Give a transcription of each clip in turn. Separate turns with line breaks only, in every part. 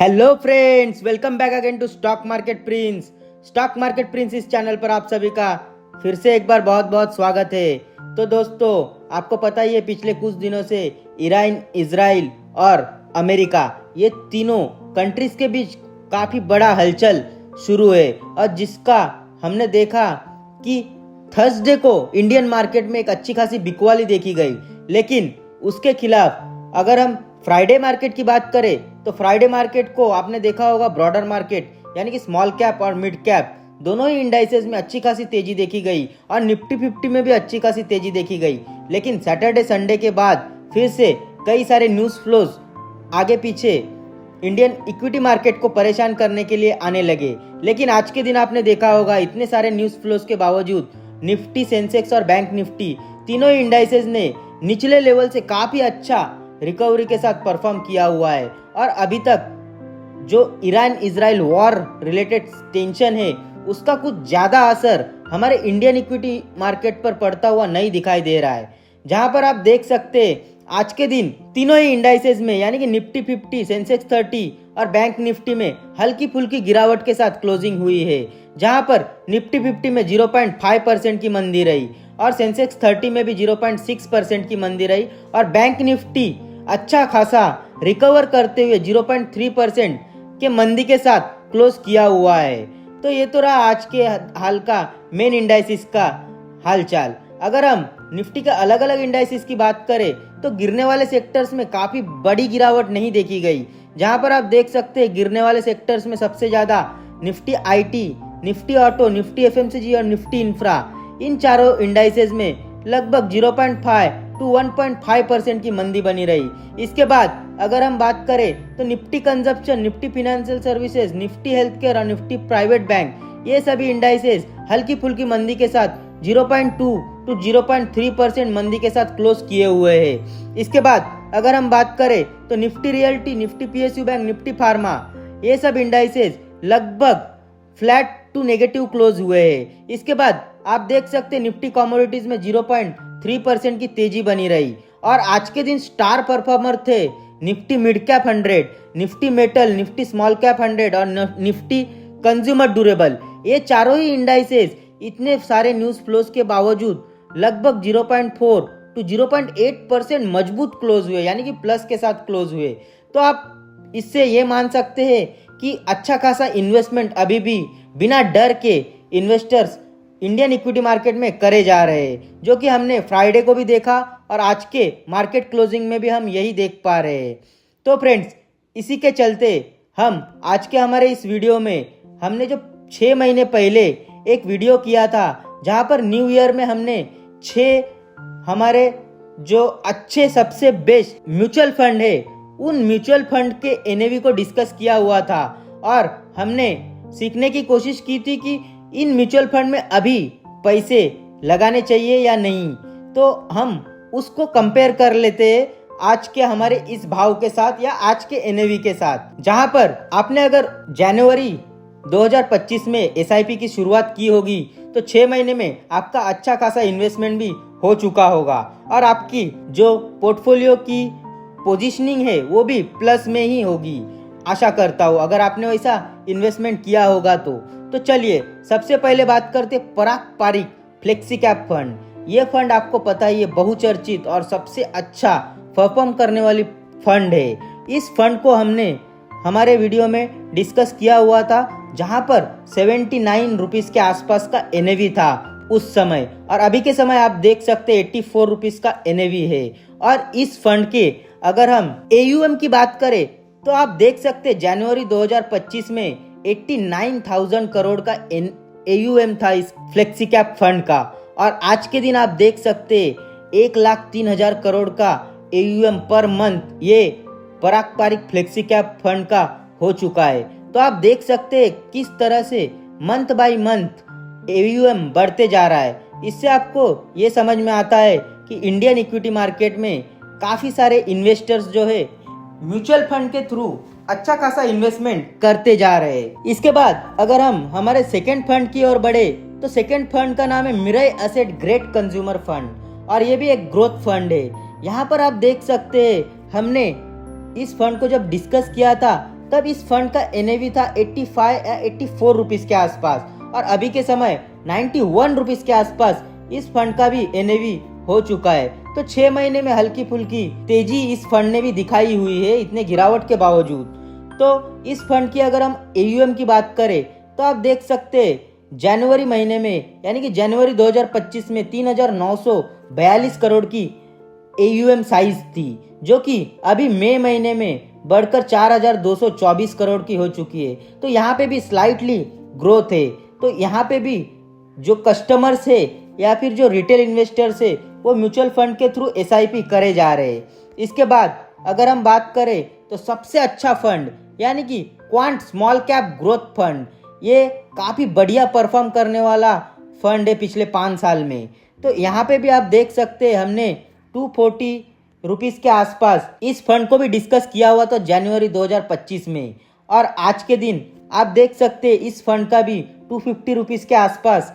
Hello friends, welcome back again to stock market Prince. Stock market Prince इस channel पर आप सभी का फिर से एक बार बहुत बहुत स्वागत है। तो दोस्तों, आपको पता ही है पिछले कुछ दिनों से ईरान, इजराइल और अमेरिका, ये तीनों कंट्रीज के बीच काफी बड़ा हलचल शुरू है और जिसका हमने देखा कि थर्सडे को इंडियन मार्केट में एक अच्छी खासी बिकवाली देखी गई। लेकिन उसके खिलाफ अगर हम फ्राइडे मार्केट की बात करें तो फ्राइडे मार्केट को आपने देखा होगा, ब्रॉडर मार्केट यानी कि स्मॉल कैप और मिड कैप दोनों ही इंडाइसेस में अच्छी खासी तेजी देखी गई और निफ्टी 50 में भी अच्छी खासी तेजी देखी गई। लेकिन सैटरडे संडे के बाद फिर से कई सारे न्यूज़ फ्लोज आगे पीछे इंडियन इक्विटी मार्केट को परेशान करने के लिए आने लगे। लेकिन आज के दिन आपने देखा होगा, इतने सारे न्यूज़ फ्लोज के बावजूद निफ्टी, सेंसेक्स और बैंक निफ्टी तीनों ही इंडाइसेस ने निचले लेवल से काफी अच्छा रिकवरी के साथ परफॉर्म किया हुआ है। और अभी तक जो Iran Israel war related tension है उसका कुछ ज्यादा असर हमारे इंडियन इक्विटी मार्केट पर पड़ता हुआ नहीं दिखाई दे रहा है। जहां पर आप देख सकते हैं आज के दिन तीनों ही इंडाइसेस में यानी कि निफ्टी 50, सेंसेक्स 30 और बैंक निफ्टी में हल्की फुल्की गिरावट के साथ क्लोजिंग हुई है। जहां पर निफ्टी 50 में 0.5% की मंदी रही और सेंसेक्स 30 में भी 0.6% की मंदी रही और बैंक निफ्टी अच्छा खासा रिकवर करते हुए 0.3% के मंदी के साथ क्लोज किया हुआ है। तो ये तो रहा आज के हाल का मेन इंडाइसिस का हालचाल। अगर हम निफ्टी के अलग अलग इंडाइसिस की बात करें तो गिरने वाले सेक्टर्स में काफी बड़ी गिरावट नहीं देखी गई। जहां पर आप देख सकते हैं गिरने वाले सेक्टर्स में सबसे ज्यादा Nifty IT, Nifty auto, Nifty FMCG और निफ्टी इंफ्रा, इन चारों इंडाइसेस में लगभग 0.5 to 1.5% की मंदी बनी रही। इसके बाद अगर हम बात करें तो Nifty consumption, Nifty financial services, Nifty health care और निफ्टी प्राइवेट बैंक, ये सभी इंडाइसेस हल्की फुल्की मंदी के साथ 0.2 to 0.3% मंदी के साथ क्लोज किए हुए हैं। इसके बाद अगर हम बात करें तो Nifty realty, Nifty PSU bank, Nifty pharma, ये सब इंडाइसेस लगभग फ्लैट टू नेगेटिव क्लोज हुए हैं। इसके बाद आप देख सकते हैं निफ्टी कमोडिटीज में 0.3% की तेजी बनी रही और आज के दिन स्टार परफॉर्मर थे Nifty mid cap 100, Nifty metal, Nifty small cap 100 और निफ्टी कंज्यूमर ड्यूरेबल। ये चारों ही इंडाइसेस इतने सारे न्यूज फ्लोज के बावजूद लगभग 0.4 to 0.8% मजबूत क्लोज हुए यानी कि प्लस के साथ क्लोज हुए। तो आप इससे ये मान सकते हैं कि अच्छा खासा इन्वेस्टमेंट अभी भी बिना डर के इन्वेस्टर्स इंडियन इक्विटी मार्केट में करे जा रहे हैं, जो कि हमने फ्राइडे को भी देखा और आज के मार्केट क्लोजिंग में भी हम यही देख पा रहे हैं। तो फ्रेंड्स, इसी के चलते हम आज के हमारे इस वीडियो में हमने जो 6 महीने पहले एक वीडियो किया था जहां पर न्यू ईयर में हमने 6 हमारे जो अच्छे सबसे बेस्ट म्यूचुअल फंड है उन म्यूचुअल फंड के एनएवी को डिस्कस किया हुआ था और हमने सीखने की कोशिश की थी कि इन म्यूचुअल फंड में अभी पैसे लगाने चाहिए या नहीं। तो हम उसको कंपेयर कर लेते हैं आज के हमारे इस भाव के साथ या आज के एनएवी के साथ। जहां पर आपने अगर जनवरी 2025 में एसआईपी की शुरुआत की होगी तो 6 महीने में आपका अच्छा खासा इन्वेस्टमेंट भी हो चुका होगा और आपकी जो पोर्टफोलियो की पोजीशनिंग है वो भी प्लस में ही होगी, आशा करता हूँ, अगर आपने वैसा इन्वेस्टमेंट किया होगा तो चलिए सबसे पहले बात करते पराग पारिक फ्लेक्सी कैप फंड। ये फंड आपको पता ही है बहुचर्चित और सबसे अच्छा परफॉर्म करने वाली फंड है। इस फंड को हमने हमारे वीडियो में डिस्कस किया हुआ था जहां पर 79 रुपीज के आसपास का एनएवी था उस समय और अभी के समय आप देख सकते 84 रुपीज का एनएवी है। और इस फंड के अगर हम एयूएम की बात करें तो आप देख सकते जनवरी 2025 में 89,000 करोड़ का एयूएम था इस फ्लेक्सी कैप फंड का और आज के दिन आप देख सकते 1,03,000 करोड़ का एयूएम पर मंथ ये पराग पारिक फ्लेक्सी कैप फंड का हो चुका है। तो आप देख सकते हैं किस तरह से मंथ बाय मंथ एयूएम बढ़ते जा रहा है। इससे आपको ये समझ में आता है कि इंडियन इक्विटी मार्केट में काफी सारे इन्वेस्टर्स जो है म्यूचुअल फंड के थ्रू अच्छा खासा इन्वेस्टमेंट करते जा रहे हैं। इसके बाद अगर हम हमारे सेकंड फंड की ओर बढ़े तो सेकंड फंड का नाम है Mirae asset great consumer fund और ये भी एक ग्रोथ फंड है। यहाँ पर आप देख सकते हैं हमने इस फंड को जब डिस्कस किया था तब इस फंड का एनएवी था 85 या 84 रुपीस के आसपास, और अभी के समय 91 रुपीस के आसपास इस फंड का भी एनएवी हो चुका है। तो 6 महीने में हल्की फुल्की तेजी इस फंड ने भी दिखाई हुई है, इतने गिरावट के बावजूद। तो इस फंड की अगर हम एयूएम की बात करें तो आप देख सकते हैं जनवरी महीने में, यानी कि जनवरी 2025 में 3,942 करोड़ की एयूएम साइज थी, जो कि अभी मई महीने में बढ़कर 4,224 करोड़ की हो चुकी है। तो यहाँ पे भी स्लाइटली ग्रोथ है। तो यहाँ पे भी जो कस्टमर्स है या फिर जो रिटेल इन्वेस्टर्स है वो म्यूचुअल फंड के थ्रू एसआईपी करे जा रहे हैं। इसके बाद अगर हम बात करें तो सबसे अच्छा फंड यानी कि quant small cap growth fund, ये काफ़ी बढ़िया परफॉर्म करने वाला फंड है पिछले 5 साल में। तो यहाँ पे भी आप देख सकते हैं हमने 240 रुपीस के आसपास इस फंड को भी डिस्कस किया हुआ था जनवरी 2025 में, और आज के दिन आप देख सकते हैं इस फंड का भी 250 रुपीस के आसपास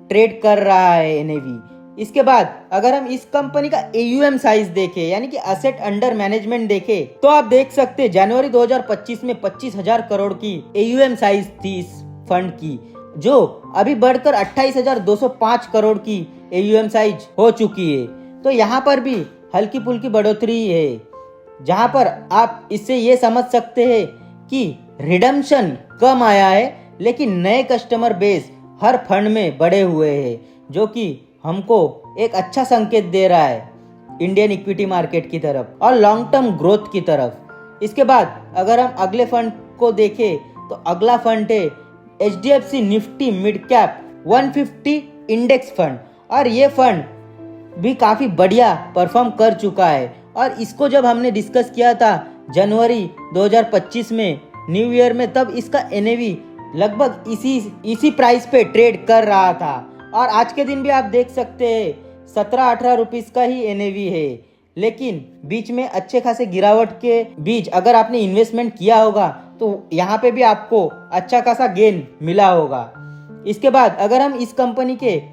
ट्रेड कर रहा है एनएवी। इसके बाद अगर हम इस कंपनी का एयूएम साइज देखें यानी कि असेट अंडर मैनेजमेंट देखें तो आप देख सकते हैं जनवरी 2025 में 25,000 करोड़ की एयूएम साइज थी इस फंड की, जो अभी बढ़कर 28,205 करोड़ की एयूएम साइज हो चुकी है। तो यहाँ पर भी हल्की फुल्की बढ़ोतरी है, जहाँ पर आप इससे ये समझ सकते हैं कि रिडम्पशन कम आया है लेकिन नए कस्टमर बेस हर फंड में बढ़े हुए हैं, जो कि हमको एक अच्छा संकेत दे रहा है इंडियन इक्विटी मार्केट की तरफ और लॉन्ग टर्म ग्रोथ की तरफ। इसके बाद अगर हम अगले फंड को देखें तो अगला फंड है HDFC Nifty mid cap 150 index fund, और ये फंड भी काफ़ी बढ़िया परफॉर्म कर चुका है। और इसको जब हमने डिस्कस किया था जनवरी 2025 में न्यू ईयर में, तब इसका एनएवी लगभग इसी प्राइस पे ट्रेड कर रहा था, और आज के दिन भी आप देख सकते हैं 17-18 रुपीस का ही एनएवी है। लेकिन बीच में अच्छे खासे गिरावट के बीच अगर आपने इन्वेस्टमेंट किया होगा तो यहाँ पे भी आपको अच्छा खासा गेन मिला होगा। इसके बाद अगर हम इस कंपनी के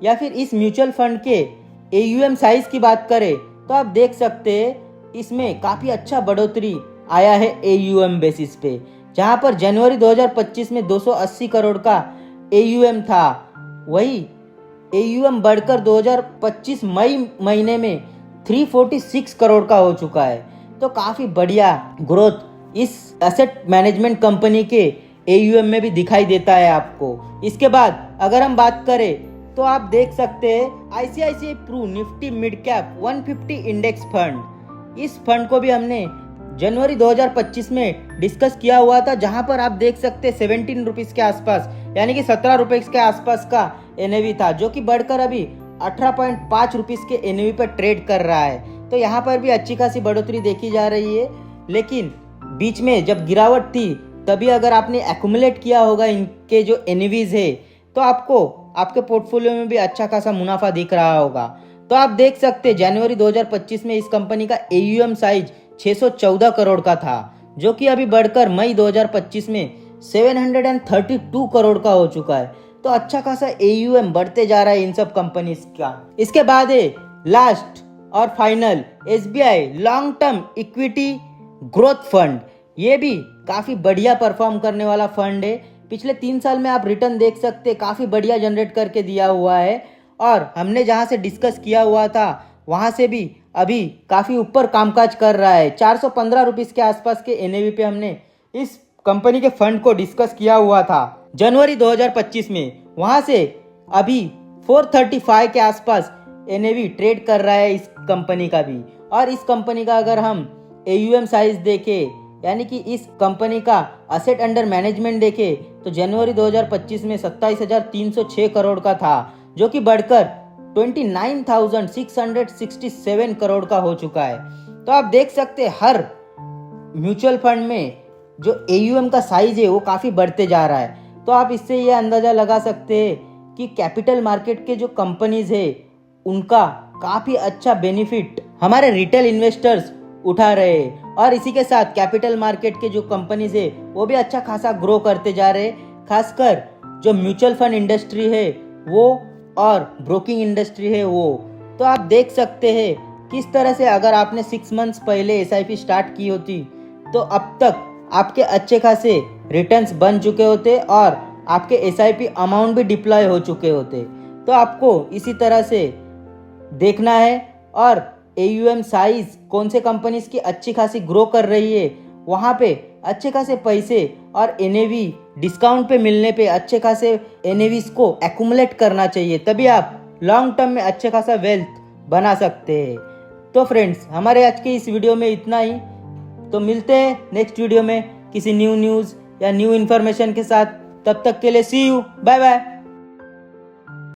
या फिर इस म्यूचुअल फंड के एयूएम साइज की बात करें तो आप देख सकते हैं इसमें काफ़ी अच्छा बढ़ोतरी आया है एयूएम बेसिस पे, जहाँ पर जनवरी 2025 में 280 करोड़ का एयूएम था, वही एयूएम बढ़कर 2025 मई महीने में 346 करोड़ का हो चुका है। तो काफ़ी बढ़िया ग्रोथ इस एसेट मैनेजमेंट कंपनी के एयूएम में भी दिखाई देता है आपको। इसके बाद अगर हम बात करें तो आप देख सकते हैं ICICI Pru Nifty mid cap 150 index fund, इस फंड को भी हमने जनवरी 2025 में डिस्कस किया हुआ था, जहां पर आप देख सकते हैं 17 रुपीस के आसपास यानी कि 17 रुपए के आसपास का एनएवी था, जो कि बढ़कर अभी 18.5 रुपीस के एनएवी पर ट्रेड कर रहा है। तो यहाँ पर भी अच्छी खासी बढ़ोतरी देखी जा रही है। लेकिन बीच में जब गिरावट थी तभी अगर आपने एक्यूमुलेट किया होगा इनके जो एनएवीज है तो आपको आपके पोर्टफोलियो में भी अच्छा खासा मुनाफा दिख रहा होगा। तो आप देख सकते हैं जनवरी 2025 में इस कंपनी का एयूएम साइज 614 करोड़ का था, जो कि अभी बढ़कर मई 2025 में 732 करोड़ का हो चुका है। तो अच्छा खासा एयूएम बढ़ते जा रहा है इन सब कंपनीज का। इसके बाद है लास्ट और final SBI long term equity growth fund, ये भी काफी बढ़िया परफॉर्म करने वाला फंड है। पिछले 3 साल में आप रिटर्न देख सकते हैं काफी बढ़िया जनरेट करके दिया हुआ है, और हमने जहां से डिस्कस किया हुआ था वहां से भी अभी काफी ऊपर कामकाज कर रहा है। 415 रुपीस के आसपास के एनएवी पे हमने इस कंपनी के फंड को डिस्कस किया हुआ था जनवरी 2025 में, वहां से अभी 435 के आसपास एनएवी ट्रेड कर रहा है इस कंपनी का भी। और इस कंपनी का अगर हम एयूएम साइज देखें यानी कि इस कंपनी का असेट अंडर मैनेजमेंट देखें तो जनवरी 2025 में 27,306 करोड़ का था, जो कि बढ़कर 29,667 करोड़ का हो चुका है। तो आप देख सकते हैं हर म्यूचुअल फंड में जो एयूएम का साइज है वो काफ़ी बढ़ते जा रहा है। तो आप इससे ये अंदाज़ा लगा सकते हैं कि कैपिटल मार्केट के जो कंपनीज है उनका काफ़ी अच्छा बेनिफिट हमारे रिटेल इन्वेस्टर्स उठा रहे हैं, और इसी के साथ कैपिटल मार्केट के जो कंपनीज है वो भी अच्छा खासा ग्रो करते जा रहे हैं। खासकर जो म्यूचुअल फंड इंडस्ट्री है वो और ब्रोकिंग इंडस्ट्री है वो। तो आप देख सकते हैं किस तरह से अगर आपने 6 मंथ्स पहले SIP स्टार्ट की होती तो अब तक आपके अच्छे खासे रिटर्न्स बन चुके होते और आपके एसआईपी अमाउंट भी डिप्लॉय हो चुके होते। तो आपको इसी तरह से देखना है और AUM साइज कौन से कंपनीज की अच्छी खासी ग्रो कर रही है, वहाँ पे अच्छे खासे पैसे और NAV डिस्काउंट पे मिलने पे अच्छे खासे NAVs को एक्यूमुलेट करना चाहिए, तभी आप लॉन्ग टर्म में अच्छे खासा वेल्थ बना सकते हैं। तो फ्रेंड्स, हमारे आज के इस वीडियो में इतना ही। तो मिलते हैं नेक्स्ट वीडियो में किसी न्यू न्यूज़ या न्यू इन्फॉर्मेशन के साथ। तब तक के लिए सी यू, बाय बाय।